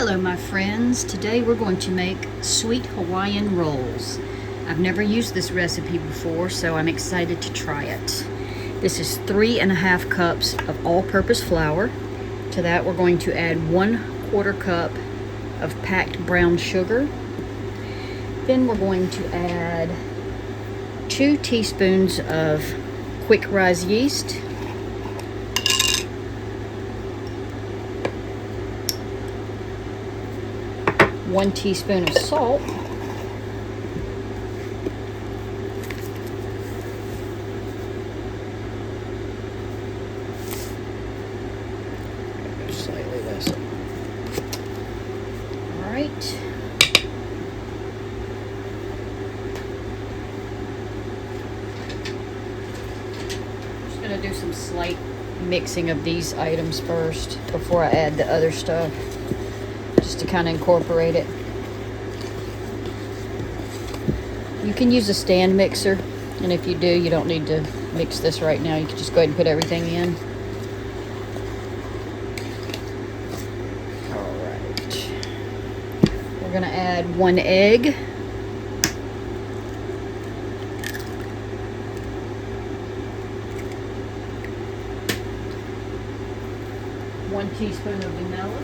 Hello my friends, today we're going to make sweet Hawaiian rolls. I've never used this recipe before, so I'm excited to try it. This is 3.5 cups of all-purpose flour. To that we're going to add 1/4 cup of packed brown sugar. Then we're going to add 2 teaspoons of quick rise yeast, 1 teaspoon of salt, slightly less. All right. Just gonna do some slight mixing of these items first before I add the other stuff, just to kind of incorporate it. You can use a stand mixer, and if you do, you don't need to mix this right now. You can just go ahead and put everything in. All right. We're gonna add 1 egg. One teaspoon of vanilla.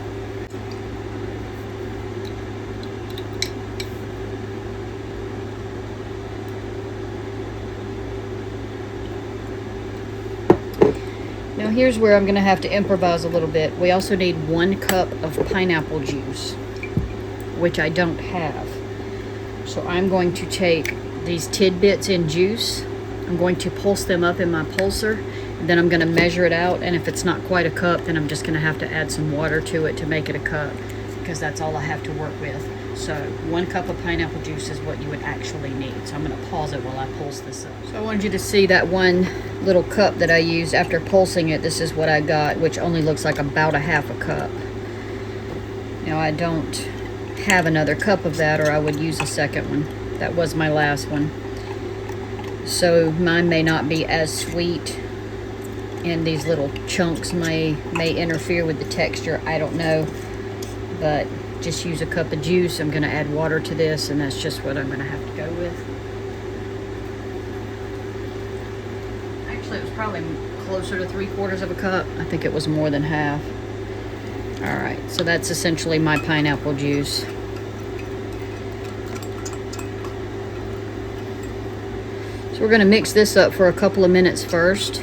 Now here's where I'm going to have to improvise a little bit. We also need 1 cup of pineapple juice, which I don't have. So I'm going to take these tidbits in juice. I'm going to pulse them up in my pulser, and then I'm going to measure it out, and if it's not quite a cup, then I'm just going to have to add some water to it to make it a cup, because that's all I have to work with. So 1 cup of pineapple juice is what you would actually need. So I'm going to pause it while I pulse this up. So I wanted you to see that 1 little cup that I used. After pulsing it, this is what I got, which only looks like about 1/2 cup. Now I don't have another cup of that, or I would use a second one. That was my last one. So mine may not be as sweet, and these little chunks may interfere with the texture. I don't know, but just use a cup of juice. I'm going to add water to this, and that's just what I'm going to have to go with. Actually, it was probably closer to 3/4 of a cup. I think it was more than half. All right, so that's essentially my pineapple juice. So we're going to mix this up for a couple of minutes first.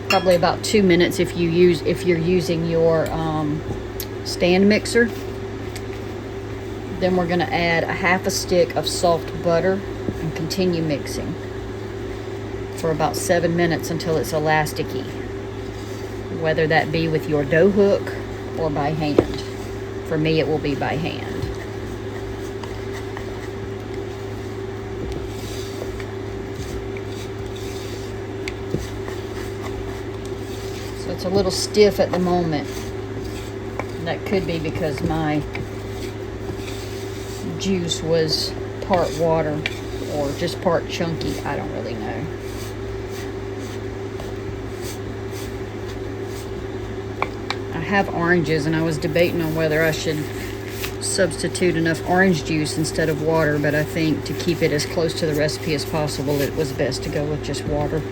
Probably about 2 minutes if you're using your stand mixer. Then we're going to add 1/2 stick of soft butter and continue mixing for about 7 minutes until it's elasticy, whether that be with your dough hook or by hand. For me, it will be by hand. So it's a little stiff at the moment. That could be because my juice was part water or just part chunky. I don't really know. I have oranges, and I was debating on whether I should substitute enough orange juice instead of water, but I think to keep it as close to the recipe as possible, it was best to go with just water.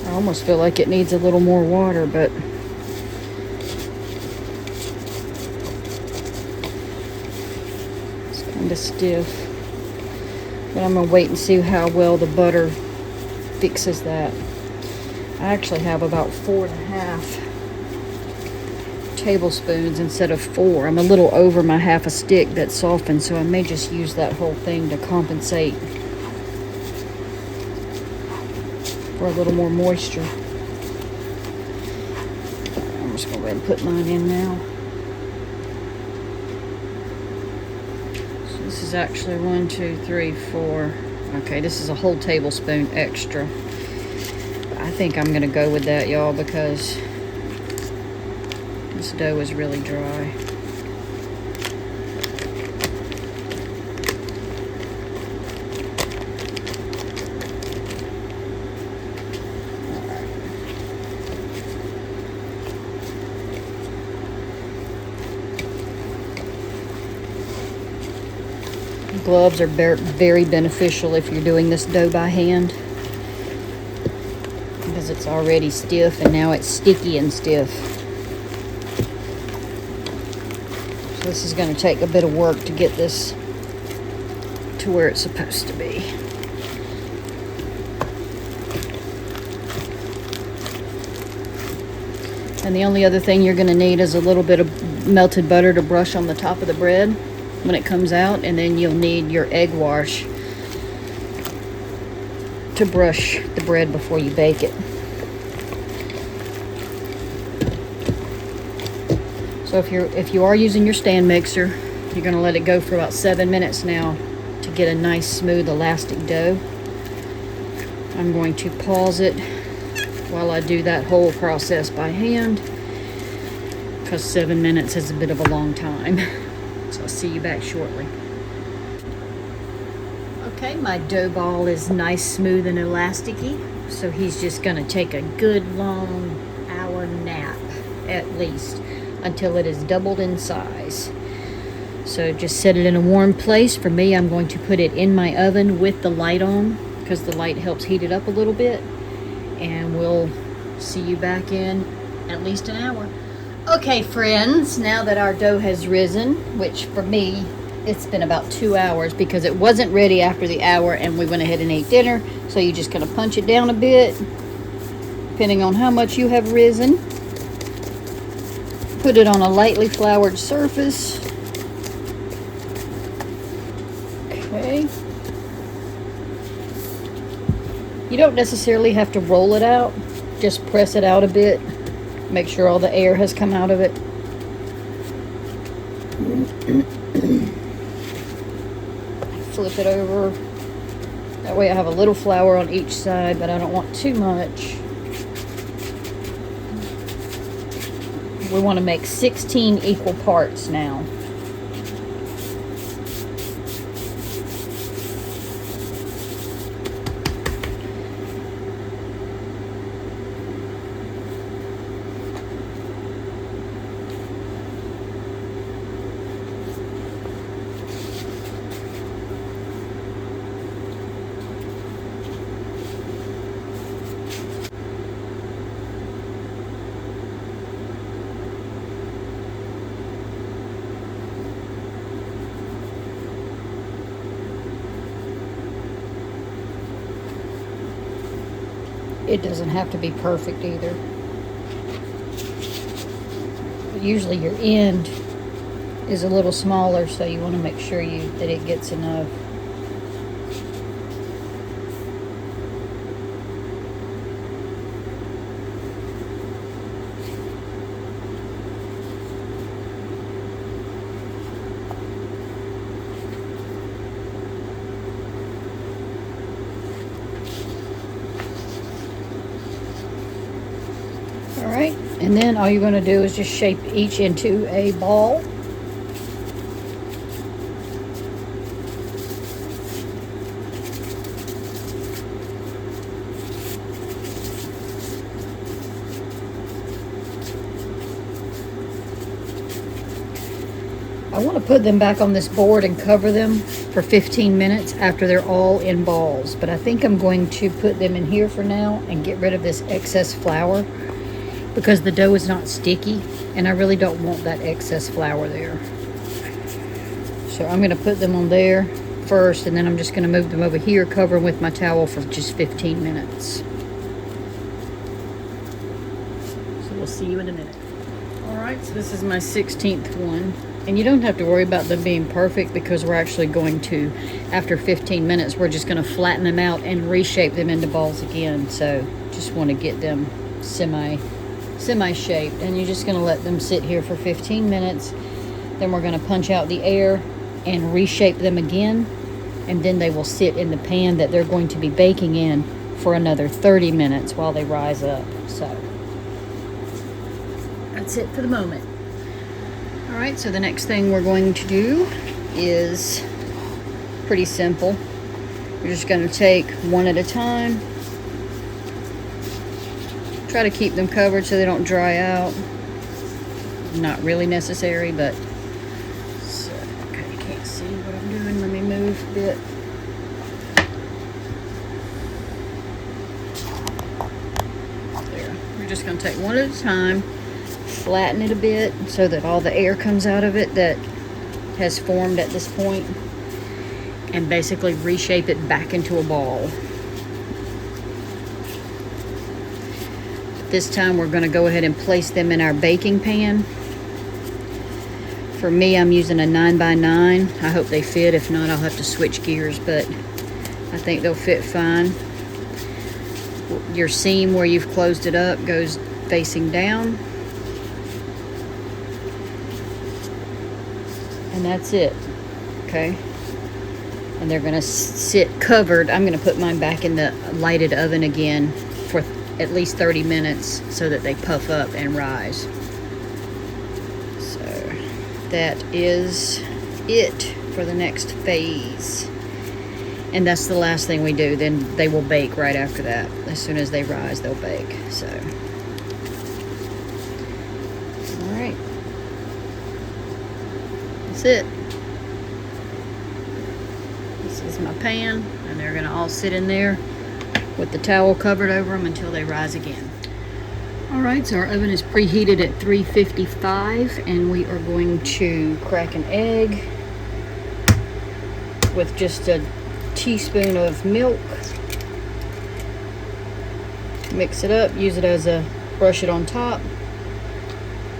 I almost feel like it needs a little more water, but it's kind of stiff. But I'm going to wait and see how well the butter fixes that. I actually have about 4.5 tablespoons instead of 4. I'm a little over my 1/2 stick that softened, so I may just use that whole thing to compensate for a little more moisture. I'm just going to go ahead and put mine in now. is actually 1, 2, 3, 4. Okay, this is a whole tablespoon extra. I think I'm gonna go with that, y'all, because this dough is really dry. Gloves are very beneficial if you're doing this dough by hand, because it's already stiff and now it's sticky and stiff. So this is going to take a bit of work to get this to where it's supposed to be. And the only other thing you're going to need is a little bit of melted butter to brush on the top of the bread when it comes out, and then you'll need your egg wash to brush the bread before you bake it. So if you are using your stand mixer, you're going to let it go for about 7 minutes now to get a nice smooth elastic dough. I'm going to pause it while I do that whole process by hand, because 7 minutes is a bit of a long time. So I'll see you back shortly. Okay, my dough ball is nice, smooth, and elasticy. So he's just gonna take a good long hour nap, at least, until it is doubled in size. So just set it in a warm place. For me, I'm going to put it in my oven with the light on, because the light helps heat it up a little bit. And we'll see you back in at least an hour. Okay, friends, now that our dough has risen, which for me, it's been about 2 hours because it wasn't ready after the hour and we went ahead and ate dinner. So you just kind of punch it down a bit, depending on how much you have risen. Put it on a lightly floured surface. Okay. You don't necessarily have to roll it out, just press it out a bit. Make sure all the air has come out of it. Flip it over. That way I have a little flour on each side, but I don't want too much. We want to make 16 equal parts now. It doesn't have to be perfect either. But usually your end is a little smaller, so you want to make sure that it gets enough. Alright, and then all you're going to do is just shape each into a ball. I want to put them back on this board and cover them for 15 minutes after they're all in balls, but I think I'm going to put them in here for now and get rid of this excess flour, because the dough is not sticky and I really don't want that excess flour there. So I'm going to put them on there first, and then I'm just going to move them over here, cover them with my towel for just 15 minutes. So we'll see you in a minute. Alright, so this is my 16th one. And you don't have to worry about them being perfect, because we're actually going to, after 15 minutes, we're just going to flatten them out and reshape them into balls again. So just want to get them semi-shaped, and you're just going to let them sit here for 15 minutes. Then we're going to punch out the air and reshape them again, and then they will sit in the pan that they're going to be baking in for another 30 minutes while they rise up. So that's it for the moment. All right, so the next thing we're going to do is pretty simple. We're just going to take one at a time. Try to keep them covered so they don't dry out. Not really necessary, but so, okay, you can't see what I'm doing. Let me move a bit. There. We're just going to take one at a time, flatten it a bit so that all the air comes out of it that has formed at this point, and basically reshape it back into a ball. This time we're going to go ahead and place them in our baking pan. For me, I'm using a 9x9. I hope they fit. If not, I'll have to switch gears, but I think they'll fit fine. Your seam where you've closed it up goes facing down. And that's it. Okay. And they're going to sit covered. I'm going to put mine back in the lighted oven again for at least 30 minutes so that they puff up and rise. So that is it for the next phase. And that's the last thing we do. Then they will bake right after that. As soon as they rise, they'll bake. So, all right. That's it. This is my pan, and they're gonna all sit in there with the towel covered over them until they rise again. All right, so our oven is preheated at 355, and we are going to crack an egg with just a teaspoon of milk. Mix it up, use it as a brush it on top,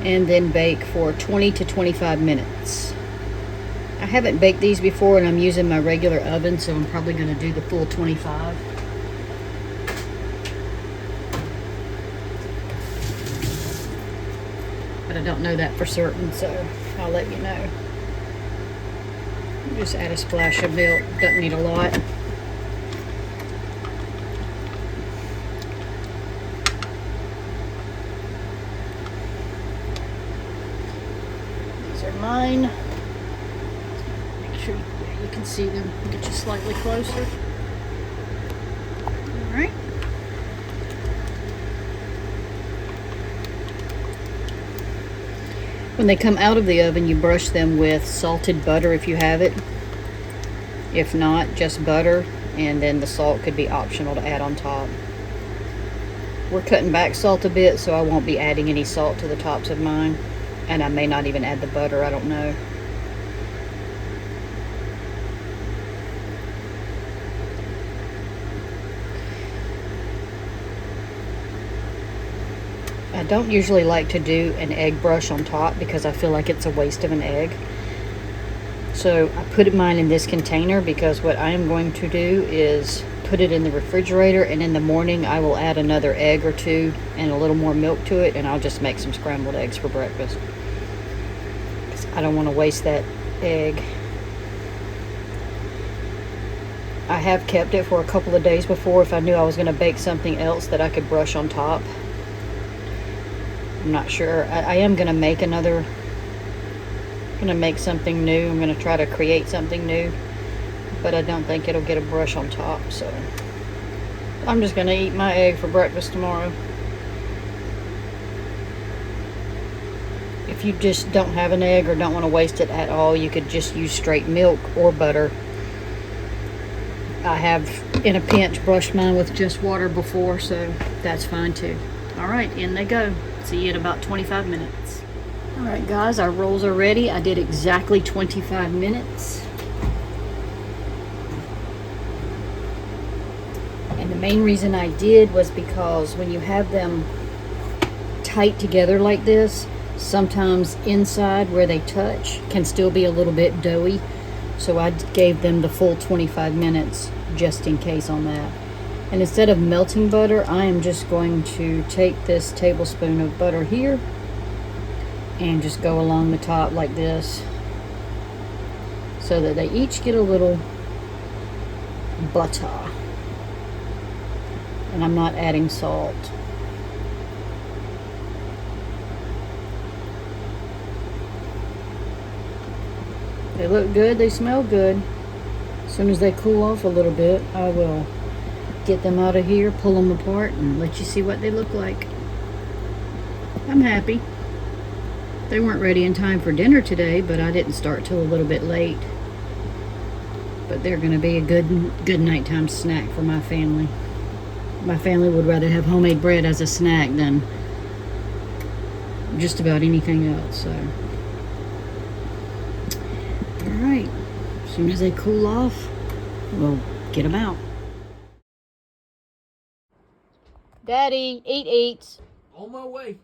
and then bake for 20 to 25 minutes. I haven't baked these before, and I'm using my regular oven, so I'm probably going to do the full 25. But I don't know that for certain, so I'll let you know. Just add a splash of milk, doesn't need a lot. These are mine. Make sure you can see them, get you slightly closer. All right. When they come out of the oven, you brush them with salted butter if you have it. If not, just butter, and then the salt could be optional to add on top. We're cutting back salt a bit, so I won't be adding any salt to the tops of mine. And I may not even add the butter, I don't know. I don't usually like to do an egg brush on top because I feel like it's a waste of an egg. So I put mine in this container because what I am going to do is put it in the refrigerator, and in the morning I will add another egg or two and a little more milk to it, and I'll just make some scrambled eggs for breakfast. I don't want to waste that egg. I have kept it for a couple of days before if I knew I was going to bake something else that I could brush on top. I'm not sure. I am going to make another, going to make something new. I'm going to try to create something new, but I don't think it'll get a brush on top. So I'm just going to eat my egg for breakfast tomorrow. If you just don't have an egg or don't want to waste it at all, you could just use straight milk or butter. I have, in a pinch, brushed mine with just water before, so that's fine too. All right, in they go. See you in about 25 minutes. All right, guys, our rolls are ready. I did exactly 25 minutes. And the main reason I did was because when you have them tight together like this, sometimes inside where they touch can still be a little bit doughy. So I gave them the full 25 minutes just in case on that. And instead of melting butter, I am just going to take this tablespoon of butter here and just go along the top like this. so that they each get a little butter. And I'm not adding salt. They look good, they smell good. As soon as they cool off a little bit, I will get them out of here, pull them apart, and let you see what they look like. I'm happy. They weren't ready in time for dinner today, but I didn't start till a little bit late. But they're going to be a good nighttime snack for my family. My family would rather have homemade bread as a snack than just about anything else. So, all right. As soon as they cool off, we'll get them out. Daddy, eat. On my way.